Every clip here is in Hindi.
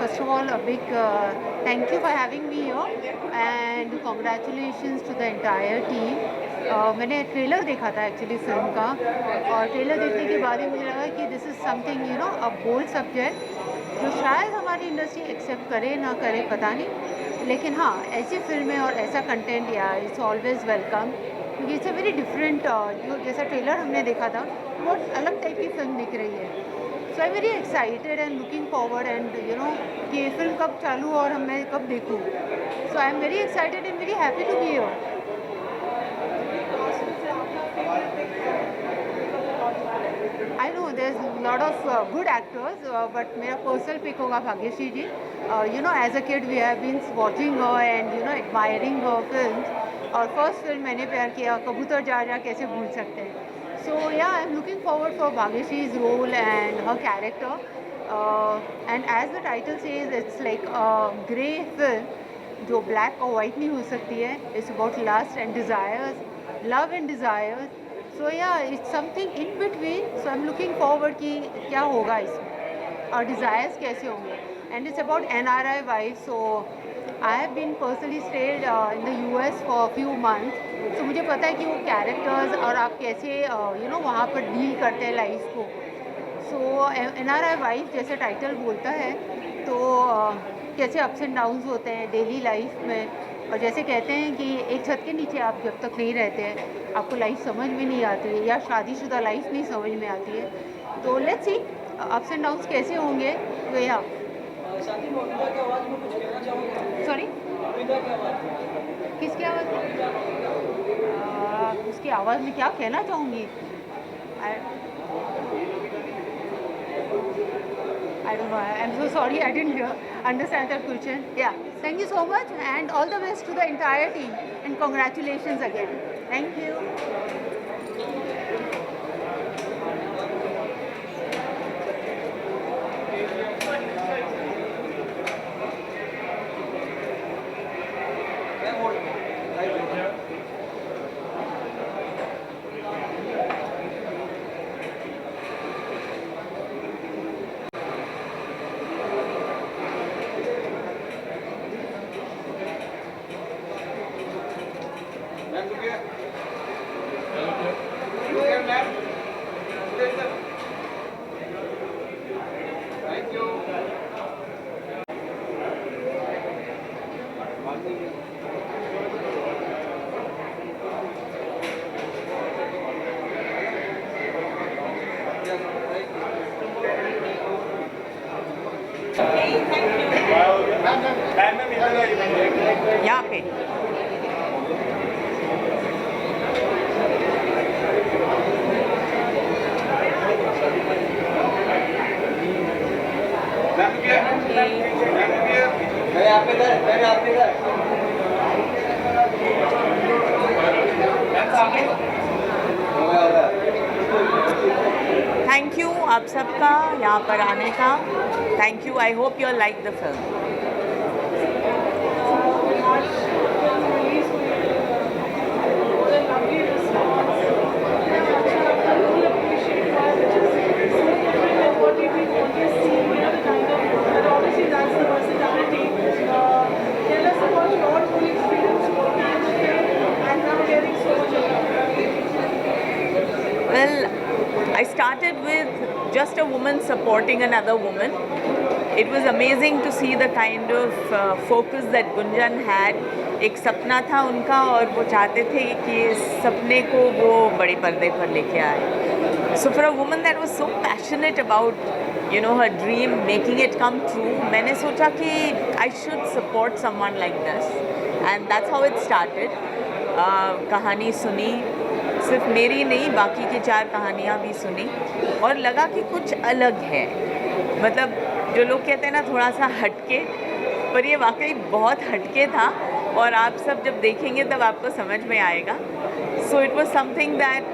first of all, a big thank you for having me here and congratulations to the entire team. मैंने ट्रेलर देखा था एक्चुअली फिल्म का, और ट्रेलर देखने के बाद ही मुझे लगा कि this is something a bold subject जो शायद हमारी इंडस्ट्री एक्सेप्ट करे ना करे पता नहीं, लेकिन हाँ, ऐसी फिल्में और ऐसा कंटेंट या इट्स ऑलवेज़ वेलकम, क्योंकि इट्स अ वेरी डिफरेंट, जो जैसा ट्रेलर हमने देखा था बहुत अलग टाइप की फिल्म दिख रही है. So I very excited and looking forward and कि ये फिल्म कब चालू और मैं कब देखूँ. So I am very excited and very happy to be here. I know there's a lot of good actors, but मेरा पर्सनल पिक होगा भाग्यश्री जी. As a kid we have been watching her and admiring her films. और फर्स्ट फिल्म मैंने प्यार किया, कबूतर जा जा कैसे भूल सकते हैं. So yeah, I'm looking forward for Bhagyashri's role and her character. And as the title says, it's like a grey film, जो black और white नहीं हो सकती है. It's about lust and desires, love and desires. So yeah, it's something in between. So I'm looking forward कि क्या होगा इसमें और desires कैसे होंगे. And it's about NRI wives. So I have been personally stayed in the US for a few months. So मुझे पता है कि वो कैरेक्टर्स और आप कैसे वहाँ पर डील करते हैं लाइफ को. सो NRI वाइफ जैसे टाइटल बोलता है, तो कैसे अप्स एंड डाउन्स होते हैं डेली लाइफ में. और जैसे कहते हैं कि एक छत के नीचे आप जब तक नहीं रहते हैं आपको लाइफ समझ में नहीं आती है, या शादीशुदा लाइफ नहीं समझ में आती है. तो let's see ups and downs कैसे होंगे. तो या सॉरी किसकी आवाज़ में? उसकी आवाज़ में क्या कहना चाहूँगी. I don't know. I'm so sorry. I didn't understand that question. Yeah. Thank you so much and all the best to the entire team and congratulations again. Thank you. यहाँ पे थैंक यू आप सबका यहाँ पर आने का. Thank you. I hope you like the film. I started with just a woman supporting another woman. It was amazing to see the kind of focus that Gunjan had. एक सपना था उनका और वो चाहते थे कि इस सपने को वो बड़े पर्दे पर लेके आए. So for a woman that was so passionate about her dream, making it come true, मैंने सोचा कि I should support someone like this, and that's how it started. कहानी सुनी, सिर्फ मेरी नहीं बाकी की 4 कहानियाँ भी सुनी और लगा कि कुछ अलग है. मतलब जो लोग कहते हैं ना थोड़ा सा हटके, पर ये वाकई बहुत हटके था और आप सब जब देखेंगे तब आपको समझ में आएगा. सो it was something that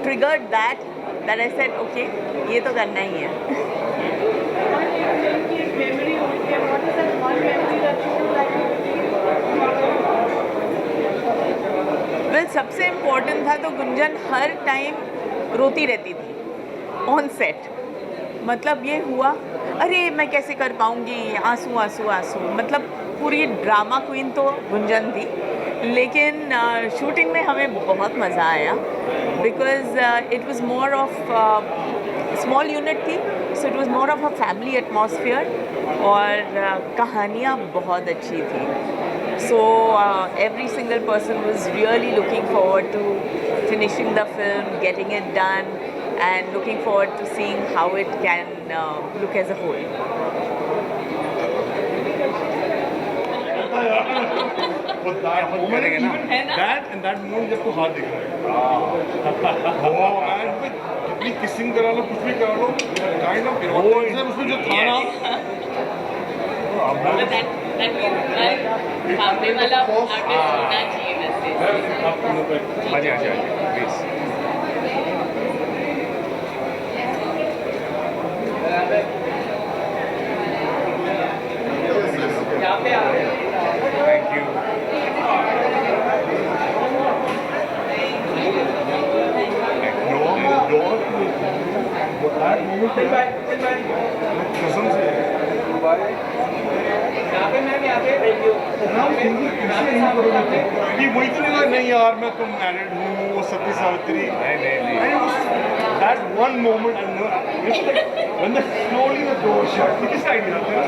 triggered that I said okay ये तो करना ही है. वेल सबसे इम्पोर्टेंट था तो गुंजन हर टाइम रोती रहती थी ऑन सेट. मतलब ये हुआ, अरे मैं कैसे कर पाऊँगी, आंसू आंसू आंसू। मतलब पूरी ड्रामा क्वीन तो गुंजन थी, लेकिन शूटिंग में हमें बहुत मज़ा आया because it was more of small unit थी, so it was more of a family atmosphere और कहानियाँ बहुत अच्छी थी। So every single person was really looking forward to finishing the film, getting it done, and looking forward to seeing how it can look as a whole. वो that moment that moment जब तू हाथ दिख रहा है, वो and कितनी किसिंग करा लो, कुछ भी करा लो, kind of eroticism उसमें जो था ना, सामने वाला आर्टिस्ट होना चाहिए वैसे। आजा प्लीज। Thank you. कसम से ये वही तो नहीं, नहीं यार मैं तो मैरिड हूँ, वो सती Savitri, that one moment I know, it's like when the slowly the door shut, किस साइड जाते हैं?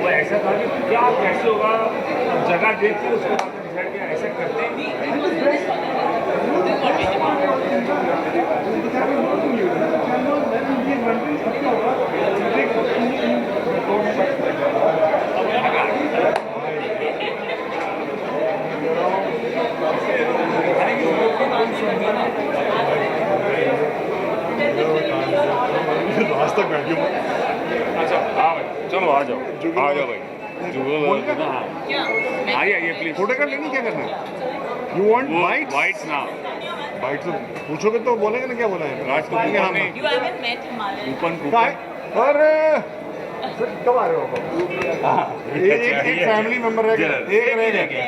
वो ऐसा था कि क्या कैसे होगा, जगह देख के उसके बाद डिसाइड किया ऐसा करते हैं। आज तक बैठी हूँ। अच्छा हाँ भाई चलो आ जाओ भाई, जुगल हाँ आइए प्लीज। फोटो कर लेनी, क्या करना है? You want bites? वाइट्स ना बाइट तो पूछोगे तो बोलेंगे ना क्या बोला है, राज तो बोलेंगे हम। You haven't met Himalayan. Coupon अरे कब आ रहे हो आप? एक फैमिली मेंबर रह गया, एक रह गया।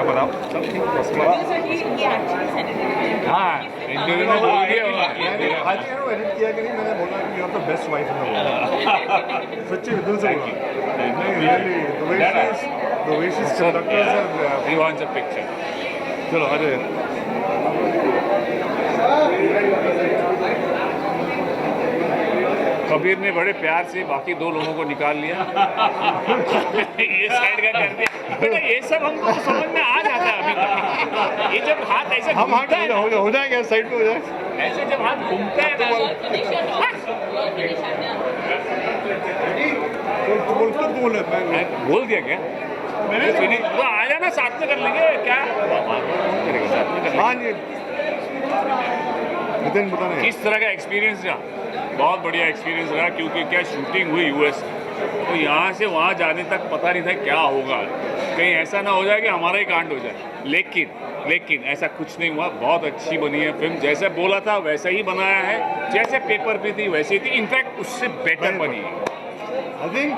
बताओ। So he actually sent it to me. हाँ इंटरव्यू में बोल दिया आज एडिट किया कि नहीं, मैंने बोला कि you are the best wife in the world. सच्ची दिल से बोला। नहीं really the way she is conductors he wants a picture. चलो अरे कबीर ने बड़े प्यार से बाकी दो लोगों को निकाल लिया। ये साइड का कर दिया बेटा, ये सब हमको समझ में आ जाता है अभी तक। ये जब हाथ ऐसे हम घूमता है ना, हो जाएंगे, साइड पे हो जाए। ऐसे जब हाथ घूमता है तो बोल मैं बोल दिया क्या मैंने? तो आ जाना साथ में कर लेंगे क्या करेगा, साथ में कर हाँ लेंगे। जी नितिन बता रहे किस तरह का एक्सपीरियंस रहा? बहुत बढ़िया एक्सपीरियंस रहा, क्योंकि क्या शूटिंग हुई यूएस, तो यहाँ से वहाँ जाने तक पता नहीं था क्या होगा, कहीं ऐसा ना हो जाए कि हमारा ही कांड हो जाए। लेकिन ऐसा कुछ नहीं हुआ। बहुत अच्छी बनी है फिल्म, जैसे बोला था वैसा ही बनाया है, जैसे पेपर पे थी वैसी थी, इनफैक्ट उससे बेटर बनी है। आई थिंक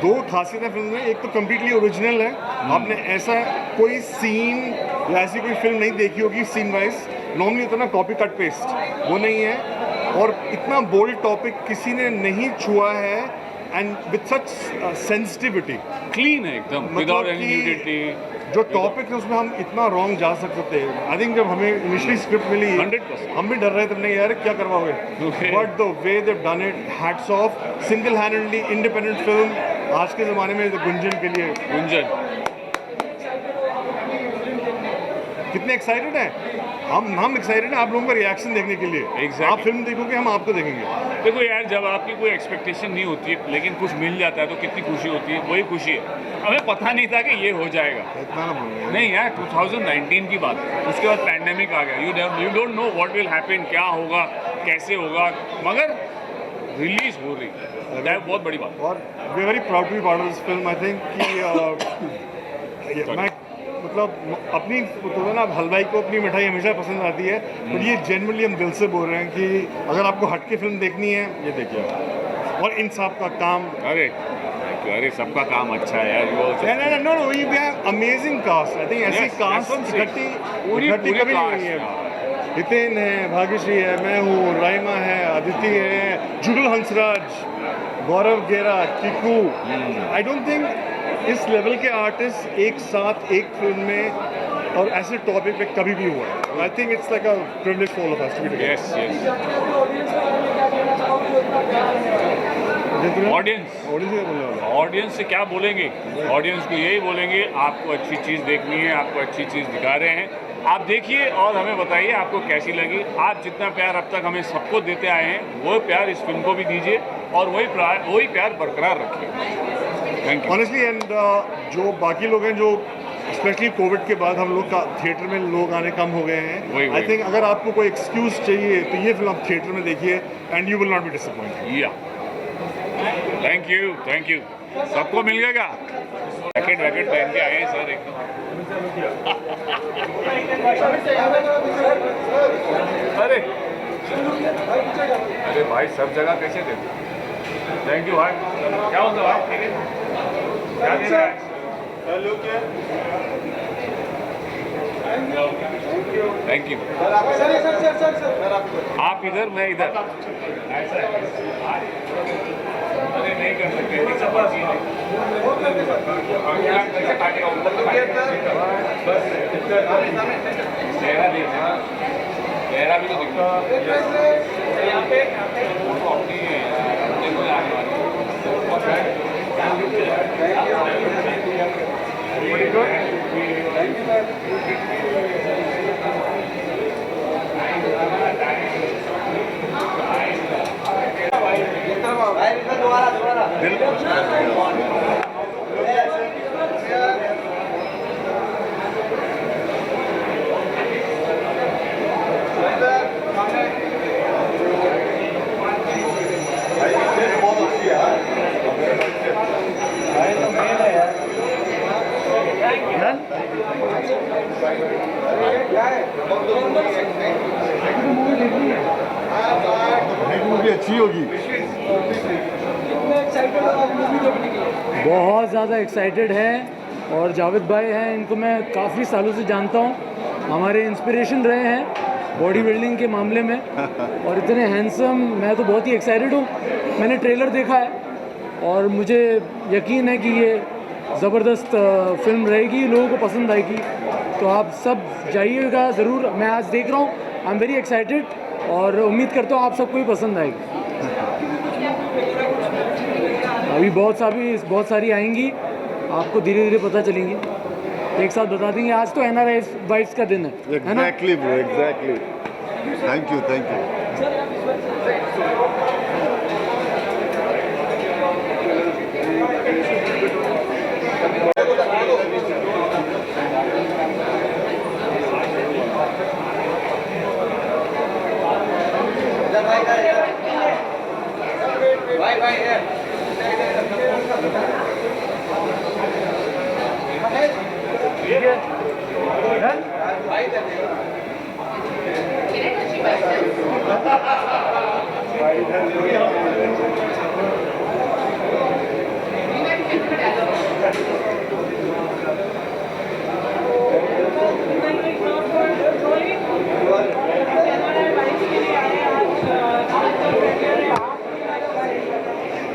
दो खासियतें फिल्म में, एक तो कम्प्लीटली ओरिजिनल है, आपने ऐसा कोई सीन या ऐसी कोई फिल्म नहीं देखी होगी सीन वाइज, नॉर्मली होता है ना कॉपी कट पेस्ट, वो नहीं है, और इतना बोल्ड टॉपिक किसी ने नहीं छुआ है, and with such sensitivity, clean है एकदम, विदाउट एनी न्यूडिटी। जो टॉपिक है उसमें हम इतना रॉन्ग जा सकते हैं। आई थिंक जब हमें इनिशियली स्क्रिप्ट मिली 100% हम भी डर रहे थे, नहीं यार क्या करवाओगे, but the way they done it, hats off, single handedly independent film आज के ज़माने में गुंजन के लिए। गुंजन कितने एक्साइटेड हैं हम एक्साइटेड हैं आप लोगों का रिएक्शन देखने के लिए। Exactly. आप फिल्म देखोगे, हम आपको देखेंगे। देखो यार, जब आपकी कोई एक्सपेक्टेशन नहीं होती है लेकिन कुछ मिल जाता है तो कितनी खुशी होती है, वही खुशी है। हमें पता नहीं था कि ये हो जाएगा। इतना ना बोलो। नहीं यार, 2019 की बात है, उसके बाद पैंडेमिक आ गया, you don't know what will happen, क्या होगा कैसे होगा, मगर रिलीज हो रही है, बहुत बड़ी बात। और we very proud to be part of this film. I think कि मैं मतलब अपनी तो ना, हलवाई को अपनी मिठाई हमेशा पसंद आती है, बट ये जेन्युइनली हम दिल से बोल रहे हैं कि अगर आपको हट के फिल्म देखनी है, ये देखिए। और इन सब का काम, अरे सबका काम अच्छा है यार। No we have amazing cast. I think ऐसी कास्ट इकट्ठी पूरी कभी नहीं हुई है। हितेन है, भाग्यश्री है, मैं हूँ, राइमा है, अदिति है, जुगल हंसराज, गौरव गेरा, किकू। आई डोंट थिंक इस लेवल के आर्टिस्ट एक साथ एक फिल्म में और ऐसे टॉपिक पे कभी भी हुआ है। I think it's like a privilege for all of us to be together. Yes yes audience audience से क्या बोलेंगे? ऑडियंस को यही बोलेंगे, आपको अच्छी चीज़ देखनी है, आपको अच्छी चीज़ दिखा रहे हैं, आप देखिए और हमें बताइए आपको कैसी लगी। आप जितना प्यार अब तक हमें सबको देते आए हैं, वो प्यार इस फिल्म को भी दीजिए और वही प्यार बरकरार रखिए। Thank you. ऑनेस्टली एंड जो बाकी लोग हैं, जो स्पेशली कोविड के बाद हम लोग का थिएटर में लोग आने कम हो गए हैं, वही। आई थिंक अगर आपको कोई एक्सक्यूज चाहिए तो ये फिल्म आप थिएटर में देखिए and you will not be disappointed. या थैंक यू सबको मिल गया। जैकेट वैकेट पहन के आए हैं सर एकदम। अरे अरे भाई सब जगह कैसे देते? थैंक यू भाई। क्या होता भाई? ठीक है, क्या दे रहा है? Thank you. आप इधर, मैं इधर। ऐसा है? अरे नहीं कर सकते, चेहरा भी तो दिखता मूवी अच्छी होगी। बहुत ज़्यादा एक्साइटेड है और जावेद भाई हैं, इनको मैं काफ़ी सालों से जानता हूँ, हमारे इंस्पिरेशन रहे हैं बॉडी बिल्डिंग के मामले में और इतने हैंडसम। मैं तो बहुत ही एक्साइटेड हूँ। मैंने ट्रेलर देखा है और मुझे यकीन है कि ये ज़बरदस्त फिल्म रहेगी, लोगों को पसंद आएगी। तो आप सब जाइएगा ज़रूर। मैं आज देख रहा हूँ, आई एम वेरी एक्साइटेड और उम्मीद करता हूँ आप सबको भी पसंद आएगी। अभी बहुत सारी आएंगी, आपको धीरे धीरे पता चलेंगी, एक साथ बता देंगे। आज तो NRI वाइब्स का दिन है ना? Exactly bro, exactly. Thank you.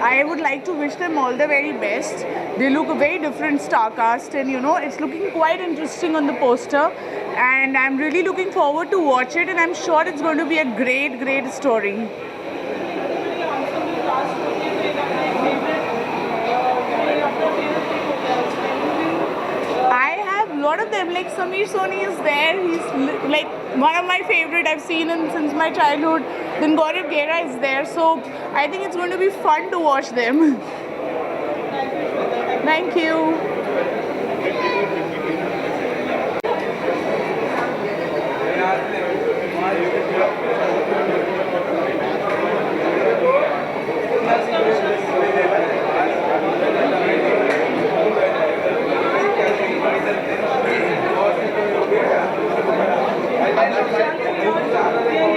I would like to wish them all the very best. They look a very different star cast, and it's looking quite interesting on the poster, and I'm really looking forward to watch it, and I'm sure it's going to be a great story. I have a lot of them, like Samir Soni is there. He's like one of my favorite. I've seen him since my childhood. Then Gaurav Gera is there, so I think it's going to be fun to watch them. Thank you.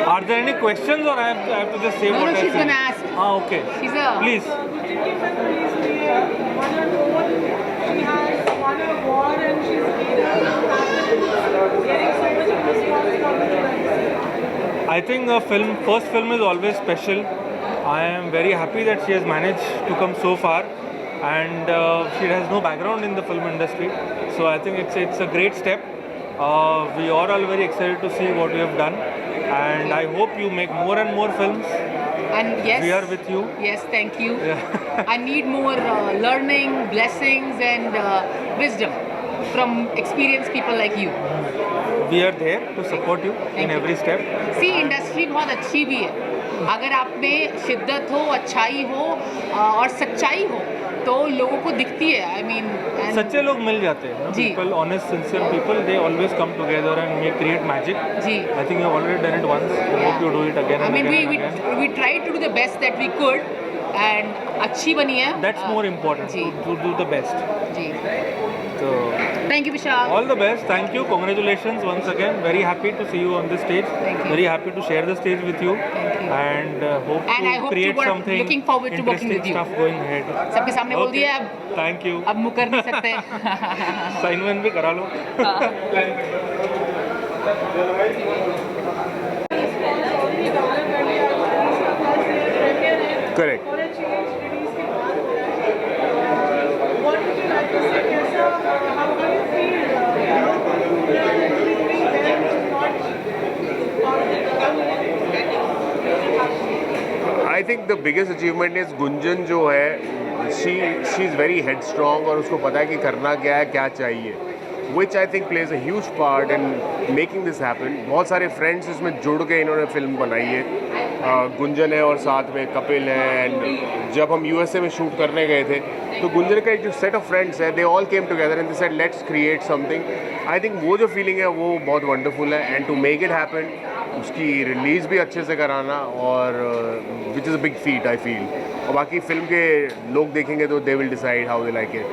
Are there any questions, or I have to just say No, what I she's see? gonna ask. Okay. She's a Please. She has won an award and she's getting so much of response from the I think first film is always special. I am very happy that she has managed to come so far, and she has no background in the film industry. So I think it's a great step. We are all very excited to see what you have done, and I hope you make more and more films. And yes, We are with you. Yes, thank you. Yeah. I need more learning, blessings, and wisdom from experienced people like you. We are there to support you in you. every step. See industry बहुत अच्छी भी है, अगर आप में शिद्दत हो, अच्छाई हो और सच्चाई हो तो लोगों को दिखती है. आई मीन सच्चे लोग मिल जाते हैं. जी. People, honest, sincere people, they always come together and create magic. Ji. I think you have already done it once. I hope you do it again I and mean again and again. we tried to do the best that we could and अच्छी बनी है. That's more important, ji. to do the best. Ji. So, Thank you, Vishal. all the best. Thank you. Congratulations once again. Very happy to see you on the stage. Thank you. Very happy to share the stage with you. Thank you. And hope And I to hope create to work- something looking forward to working interesting with you. stuff going ahead. सबके सामने बोल Okay. दिया अब Thank you. अब मुकर नहीं सकते. साइन वाइन भी करा लो. Correct. What would you like to say, Kaisa? How do you feel? Doing well, not part of the I think the biggest achievement is Gunjan जो है she is very head strong और उसको पता है कि करना क्या है, क्या चाहिए, which I think plays a huge part in making this happen. बहुत सारे फ्रेंड्स इसमें जुड़ के इन्होंने फिल्म बनाई है. गुंजन है और साथ में कपिल है. एंड जब हम यूएसए में शूट करने गए थे तो गुंजन का एक जो सेट ऑफ फ्रेंड्स है, they all came together and they said let's create something. I think वो जो फीलिंग है वो बहुत वंडरफुल है. And to make it happen, उसकी रिलीज़ भी अच्छे से कराना और which is a big feat I feel. और बाकी फिल्म के लोग देखेंगे तो they will decide how they like it.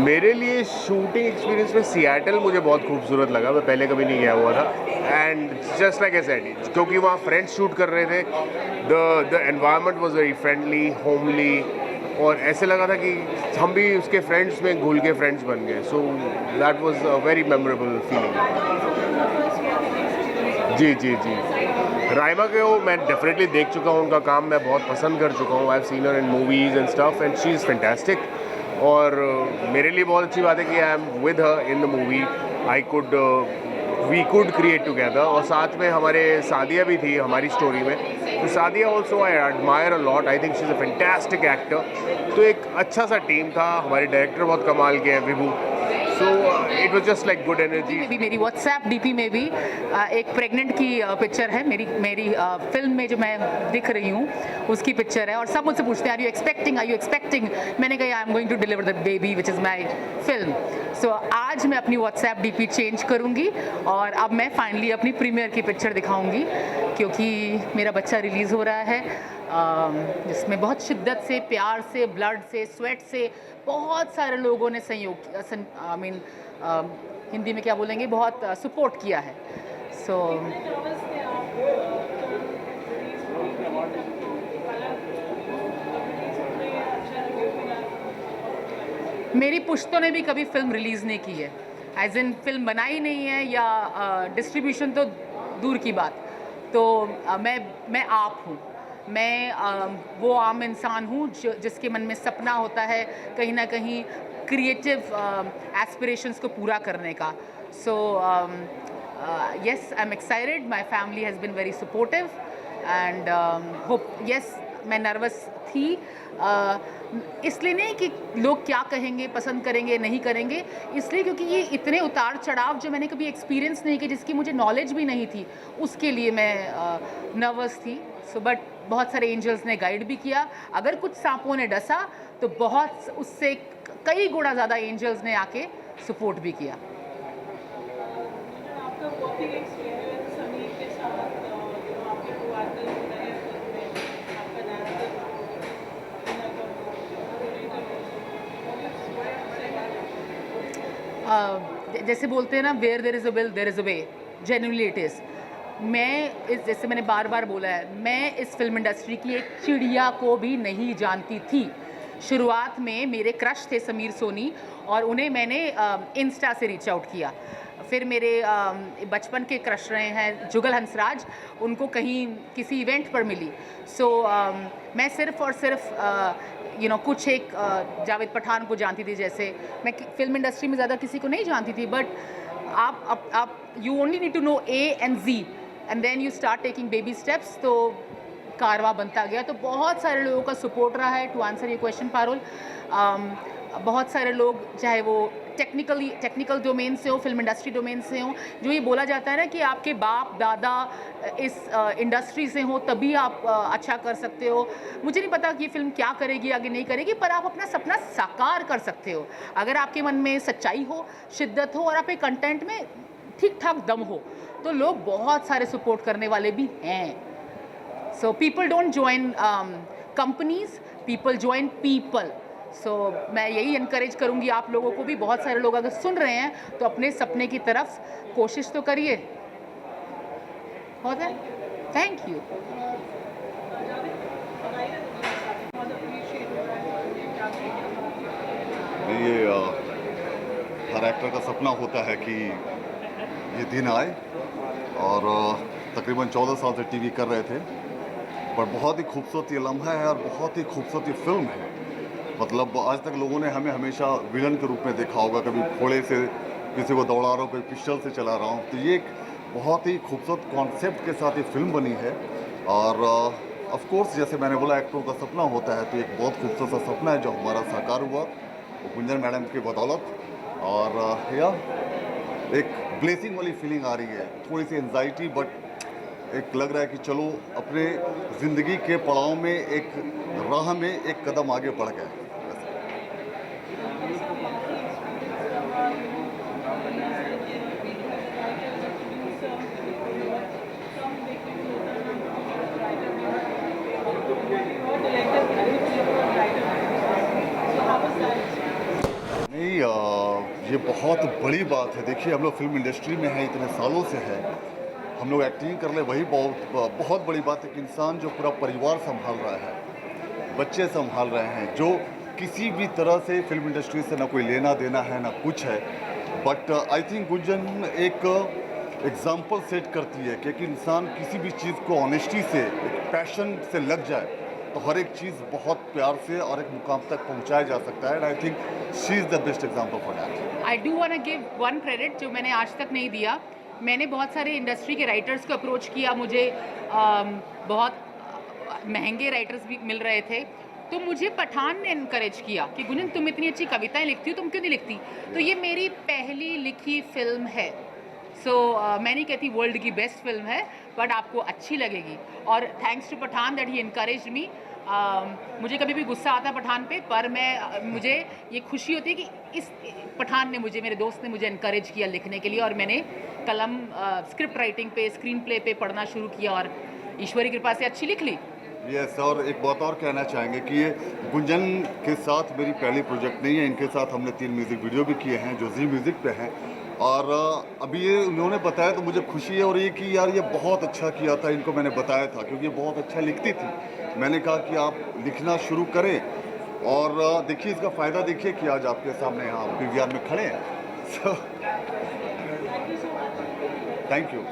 मेरे लिए शूटिंग एक्सपीरियंस में सियाटल मुझे बहुत खूबसूरत लगा. मैं पहले कभी नहीं गया हुआ था. And just like I said, क्योंकि वहाँ फ्रेंड्स शूट कर रहे थे, the environment was very friendly, homely, और ऐसे लगा था कि हम भी उसके फ्रेंड्स में घुल के फ्रेंड्स बन गए. So that was a very memorable feeling. जी जी जी. राइमा के वो मैं डेफिनेटली देख चुका हूँ, उनका काम मैं बहुत पसंद कर चुका हूँ. I have seen her in movies and stuff and she is fantastic. और मेरे लिए बहुत अच्छी बात है कि I am with her in the movie. We could create together. और साथ में हमारे सादिया भी थी हमारी स्टोरी में. तो Sadia also I admire a lot. I think she is a fantastic actor. तो एक अच्छा सा टीम था. हमारे डायरेक्टर बहुत कमाल के हैं, Vibhu. So it was just like good energy. में भी मेरी व्हाट्सएप डीपी में भी एक प्रेग्नेंट की पिक्चर है. मेरी फिल्म में जो मैं दिख रही हूँ उसकी पिक्चर है. और सब मुझसे पूछते हैं आर यू एक्सपेक्टिंग. मैंने कहा I am going to deliver the baby which is my film. So आज मैं अपनी व्हाट्सएप डीपी चेंज करूँगी और अब मैं फाइनली अपनी प्रीमियर की पिक्चर दिखाऊँगी, क्योंकि मेरा बच्चा रिलीज़ हो रहा है जिसमें बहुत शिद्दत से, प्यार से, ब्लड से, स्वेट से बहुत सारे लोगों ने हिंदी में क्या बोलेंगे, बहुत सपोर्ट किया है. सो मेरी पुश्तों ने भी कभी फिल्म रिलीज़ नहीं की है, एज इन फिल्म बनाई नहीं है या डिस्ट्रीब्यूशन तो दूर की बात. तो मैं आप हूँ. मैं वो आम इंसान हूँ जिसके मन में सपना होता है कहीं ना कहीं क्रिएटिव एस्पिरेशंस को पूरा करने का. So yes, I am excited. My family has been very supportive and hope. Yes, मैं नर्वस थी, इसलिए नहीं कि लोग क्या कहेंगे, पसंद करेंगे, नहीं करेंगे, इसलिए क्योंकि ये इतने उतार चढ़ाव जो मैंने कभी एक्सपीरियंस नहीं किए, जिसकी मुझे नॉलेज भी नहीं थी, उसके लिए मैं नर्वस थी. सो बट बहुत सारे एंजल्स ने गाइड भी किया. अगर कुछ सांपों ने डसा तो बहुत उससे कई गुना ज़्यादा एंजल्स ने आके सपोर्ट भी किया. आपका वर्किंग एक्सपीरियंस समीर के साथ, आपके कोआर्डिनेटर होना है फिल्म में, आपका डायरेक्टर जैसे बोलते हैं ना, where there is a will there is a way. Genuinely it is. जैसे मैंने बार बार बोला है, मैं इस फिल्म इंडस्ट्री की एक चिड़िया को भी नहीं जानती थी. शुरुआत में मेरे क्रश थे समीर सोनी, और उन्हें मैंने इंस्टा से रीच आउट किया। फिर मेरे बचपन के क्रश रहे हैं जुगल हंसराज, उनको कहीं किसी इवेंट पर मिली। सो मैं सिर्फ़ और सिर्फ कुछ एक जावेद पठान को जानती थी। जैसे मैं फिल्म इंडस्ट्री में ज़्यादा किसी को नहीं जानती थी, बट आप you only need to know A and Z and then you start taking baby steps, तो कारवा बनता गया। तो बहुत सारे लोगों का सपोर्ट रहा है। टू आंसर ये क्वेश्चन पारुल, बहुत सारे लोग, चाहे वो टेक्निकल डोमेन से हो, फिल्म इंडस्ट्री डोमेन से हो, जो ये बोला जाता है ना कि आपके बाप दादा इस इंडस्ट्री से हो तभी आप अच्छा कर सकते हो। मुझे नहीं पता कि ये फिल्म क्या करेगी, आगे नहीं करेगी, पर आप अपना सपना साकार कर सकते हो अगर आपके मन में सच्चाई हो, शिद्दत हो और आपके कंटेंट में ठीक ठाक दम हो, तो लोग बहुत सारे सपोर्ट करने वाले भी हैं। So people don't join companies, people join people. So मैं यही इनकरेज करूँगी आप लोगों को भी, बहुत सारे लोग अगर सुन रहे हैं तो अपने सपने की तरफ कोशिश तो करिए। बहुत है, थैंक यू। ये हर एक्टर का सपना होता है कि ये दिन आए, और तकरीबन 14 साल से टीवी कर रहे थे, पर बहुत ही खूबसूरत ये लम्हा है और बहुत ही खूबसूरत ये फिल्म है। मतलब आज तक लोगों ने हमें हमेशा विलन के रूप में देखा होगा, कभी घोड़े से किसी को दौड़ा रहा हूँ, कभी पिस्टल से चला रहा हूँ। तो ये एक बहुत ही खूबसूरत कॉन्सेप्ट के साथ ये फिल्म बनी है, और ऑफ कोर्स जैसे मैंने बोला एक्टरों का सपना होता है, तो एक बहुत खूबसूरत सा सपना है जो हमारा साकार हुआ, वो गुंजन मैडम की बदौलत। और एक ब्लेसिंग वाली फीलिंग आ रही है, थोड़ी सी एंजाइटी, बट एक लग रहा है कि चलो अपने ज़िंदगी के पड़ाव में एक राह में एक कदम आगे बढ़ गए। नहीं, ये बहुत बड़ी बात है। देखिए हम लोग फिल्म इंडस्ट्री में हैं, इतने सालों से है, हम लोग एक्टिंग कर ले, वही बहुत बड़ी बात है कि इंसान जो पूरा परिवार संभाल रहा है, बच्चे संभाल रहे हैं, जो किसी भी तरह से फिल्म इंडस्ट्री से ना कोई लेना देना है ना कुछ है। बट आई थिंक गुंजन एक एग्जाम्पल सेट करती है कि एक इंसान किसी भी चीज़ को ऑनेस्टी से, एक पैशन से लग जाए, तो हर एक चीज़ बहुत प्यार से और एक मुकाम तक पहुंचाया जा सकता है। And I think she is the best example for that. I do want to give one credit जो मैंने आज तक नहीं दिया। मैंने बहुत सारे इंडस्ट्री के राइटर्स को अप्रोच किया, मुझे बहुत महंगे राइटर्स भी मिल रहे थे, तो मुझे पठान ने इनकरेज किया कि गुंजन तुम इतनी अच्छी कविताएं लिखती हो, तुम क्यों नहीं लिखती। तो ये मेरी पहली लिखी फिल्म है। सो मैं नहीं कहती वर्ल्ड की बेस्ट फिल्म है, बट आपको अच्छी लगेगी। और thanks to Pathaan that he encourage me. मुझे कभी भी गुस्सा आता है पठान पे, पर मुझे ये खुशी होती है कि इस पठान ने मुझे, मेरे दोस्त ने मुझे इनकरेज किया लिखने के लिए, और मैंने कलम स्क्रिप्ट राइटिंग पे, स्क्रीन प्ले पे पढ़ना शुरू किया और ईश्वरी कृपा से अच्छी लिख ली। यस, और एक बात और कहना चाहेंगे कि ये गुंजन के साथ मेरी पहली प्रोजेक्ट नहीं है। इनके साथ हमने 3 म्यूज़िक वीडियो भी किए हैं जो जी म्यूज़िक पे हैं, और अभी ये उन्होंने बताया तो मुझे खुशी है। और ये कि यार ये बहुत अच्छा किया था, इनको मैंने बताया था क्योंकि ये बहुत अच्छा लिखती थी। मैंने कहा कि आप लिखना शुरू करें, और देखिए इसका फ़ायदा देखिए कि आज आपके सामने यहाँ PVR में खड़े हैं। So thank you.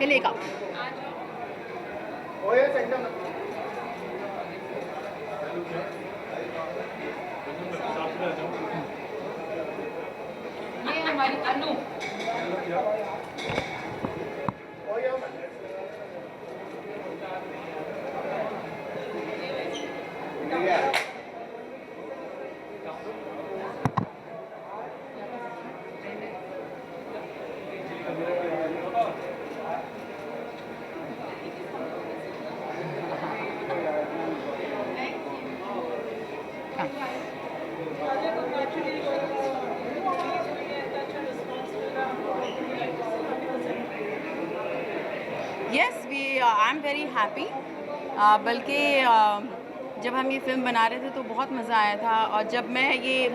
लेगा ये हमारी Anu. Yes, I am very happy. बल्कि जब हम ये फ़िल्म बना रहे थे तो बहुत मज़ा आया था, और जब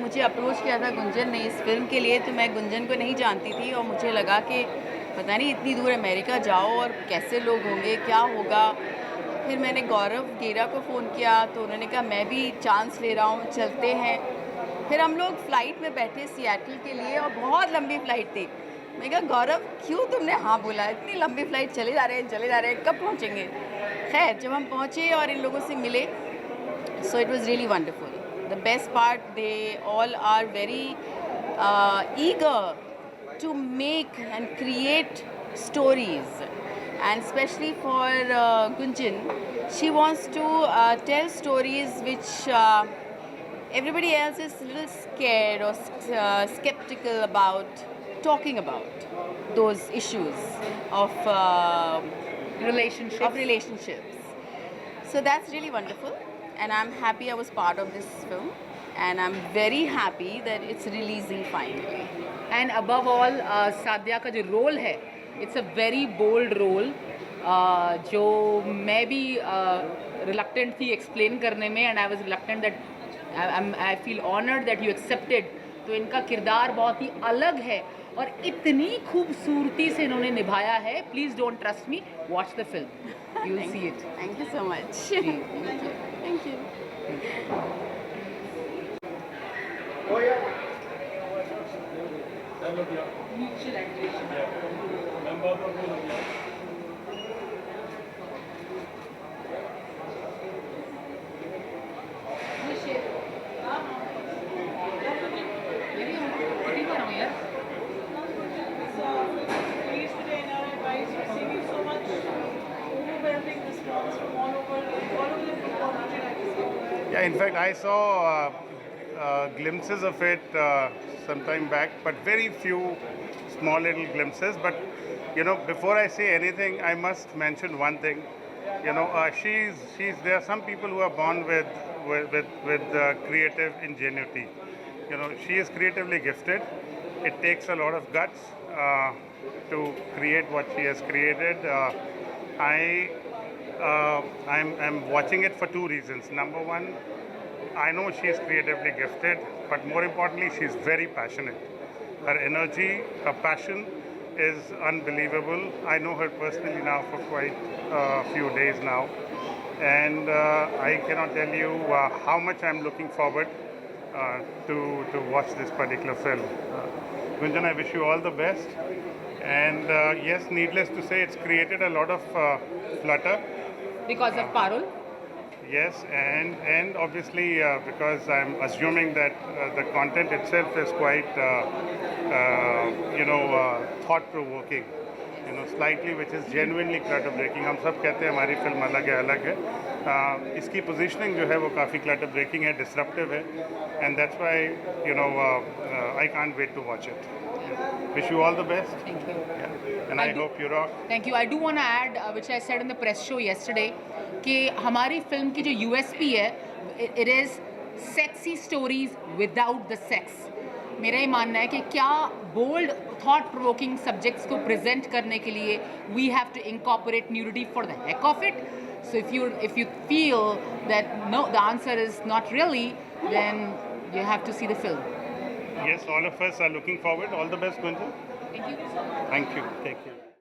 मुझे अप्रोच किया था गुंजन ने इस फिल्म के लिए, तो मैं गुंजन को नहीं जानती थी, और मुझे लगा कि पता नहीं इतनी दूर अमेरिका जाओ और कैसे लोग होंगे, क्या होगा। फिर मैंने गौरव गेरा को फ़ोन किया तो उन्होंने कहा मैं भी चांस ले रहा हूँ, चलते हैं। फिर हम लोग फ़्लाइट में बैठे सियाटल के लिए और बहुत लंबी फ़्लाइट थी। मैं कहा गौरव क्यों तुमने हाँ बोला, इतनी लंबी फ़्लाइट चले जा रहे हैं, कब पहुँचेंगे। खैर जब हम पहुँचे और इन लोगों से मिले, so it was really wonderful. The best part, they all are very eager to make and create stories, and especially for Gunjan, she wants to tell stories which everybody else is a little scared or skeptical about talking about those issues of relationships. So that's really wonderful, and I'm happy I was part of this film. And I'm very happy that it's releasing finally. And above all Sadia का जो रोल है, it's a very bold role, जो मैं भी रिलक्टेंट थी एक्सप्लेन करने में, and I was reluctant that I feel honoured that you accepted. तो इनका किरदार बहुत ही अलग है और इतनी खूबसूरती से इन्होंने निभाया है। Please don't trust me, watch the film, you will see it. Thank you so much. Thank you. Released today in our advice, receiving so much overwhelming response from all over the world. Yeah, in fact, I saw glimpses of it sometime back, but very few small little glimpses. But you know, before I say anything, I must mention one thing. You know, there are some people who are born with creative ingenuity. You know, she is creatively gifted. It takes a lot of guts to create what she has created. I'm watching it for two reasons. Number one, I know she is creatively gifted, but more importantly, she's very passionate. Her energy, her passion is unbelievable. I know her personally now for quite a few days now, and I cannot tell you how much I'm looking forward to watch this particular film. Gunjan, I wish you all the best. And yes, needless to say, it's created a lot of flutter. Because of Parul? Yes, and obviously because I'm assuming that the content itself is quite, thought-provoking. You know, slightly, which is genuinely clutter-breaking. हम सब कहते हैं हमारी फिल्म अलग है. इसकी positioning जो है वो काफ़ी clutter-breaking है, disruptive है, and that's why I can't wait to watch it. Wish you all the best. Thank you. Yeah. And I hope you rock. Thank you. I do want to add, which I said in the press show yesterday, कि हमारी फिल्म की जो USP है, it is sexy stories without the sex. मेरा ये मानना है कि क्या बोल्ड थॉट प्रोवोकिंग सब्जेक्ट्स को प्रेजेंट करने के लिए we have to incorporate nudity for the heck of it. So if you feel that no, the answer is not really, then you have to see the film. Yes, all of us are looking forward. All the best, Gunjan. Thank you. Thank you. Take care.